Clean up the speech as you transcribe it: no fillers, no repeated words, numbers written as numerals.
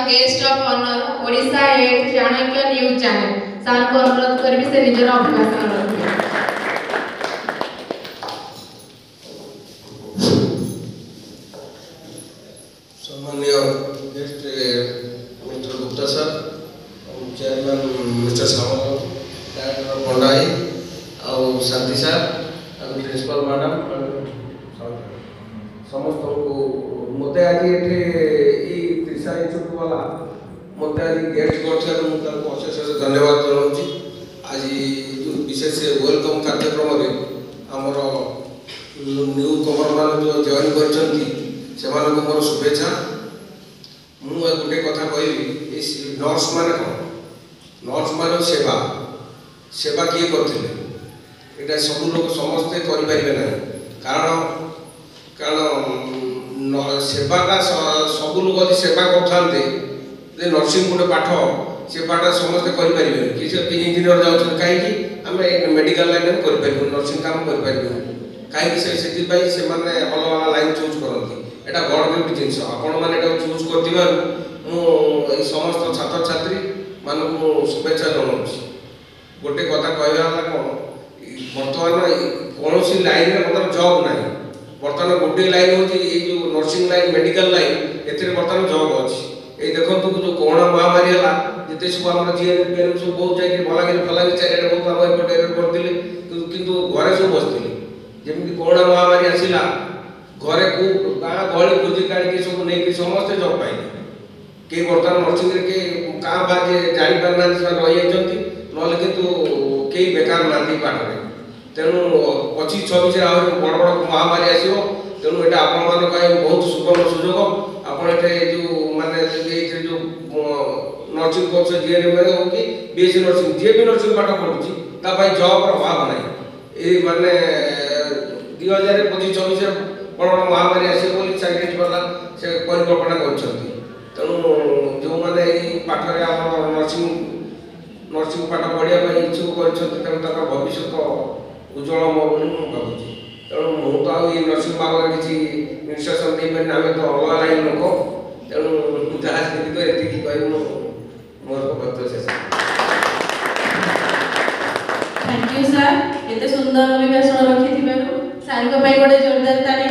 Guest of honour Odisha 8 Chanakya news channel सार को अनुरोध करी से निजर अभिभाषण रखिए। सम्माननीय guest mister Gupta sir, chairman mister Samal, director पंडाई और शांति सर और प्रिंसिपल मैडम समस्त को मते आज ये त्रिशा इंस्टीट्यूट वाला मते आज गेस्ट कर अशेष धन्यवाद जनाऊँ। आज जो विशेष वेलकम कार्यक्रम आमर न्यू कमर मान जो जॉइन कर मोर शुभेच्छा। मुझे गोटे कथा कहबी नर्स मान कौन नर्स मान सेवा सेवा किए करते सब लोग समस्ते करें ना कारण कारण सेवाटा सब लोग सेवा करते नर्सिंग गोटे पाठ से पाठ समस्ते करें कि इंजीनियर जाऊँ कहीं आम मेडिकल लाइन में करें नर्सिंग काम करें कहीं से अलग अलग लाइन चूज करती एटा बड़ गिफ्ट जिनस आपण मैंने चूज कर समस्त छात्र छात्री मान शुभेच्छा जनाऊँ। गोटे कथा कहला कौन बर्तमान कौन सी लाइन में बर्तमान जॉब ना बर्तमान गोटे लाइन हूँ जो नर्सिंग लाइन मेडिकल लाइन ए बर्तमान जॉब अच्छी ये देखो जो कोरोना महामारी है जिते सब आम जी सब बहुत जाए भलागिरी फलागिरी चारिड़े बहुत आम एपटे करते कि घरे सब बसते जमी कोरोना महामारी आसला घरे को गाँ गहली खोजी काढ़ी सब नहीं समस्ते जॉब पाइले कई बर्तमान नर्सिंग के क्या बाजे जापार ना रही ना कि कई बेकार ना पाठ तेणु 25-26 आहरी बड़ बड़ महामारी आसो तेणु ये आपण बहुत सुवर्ण सुजोग आप जो माने जो नर्सिंग कोर्स जीएनएम हो कि बीएससी नर्सिंग जी भी नर्सिंग पाठ पढ़ुची जॉब अभाव ना ये माने 2025-26 बड़ बड़ महामारी आसो साइंटिस्ट वाला से परिकल्पना कर तेणु जो मैंने पाठरे नर्सिंग पाठ पढ़ाई इच्छुक कर भविष्य उज्ज्वल मो भावुँ तेणु मुझे तो ये नर्सिंग बाबद किसी इन्स्ट्रक्शन दे पारे आम तो अलग लाइन लोक तेणु जहाँ ये कह मोर वक्तव्य शेष। थैंक यू सर एते सुंदर अभिभाषण रखी सार गोटे जोरदार ताली।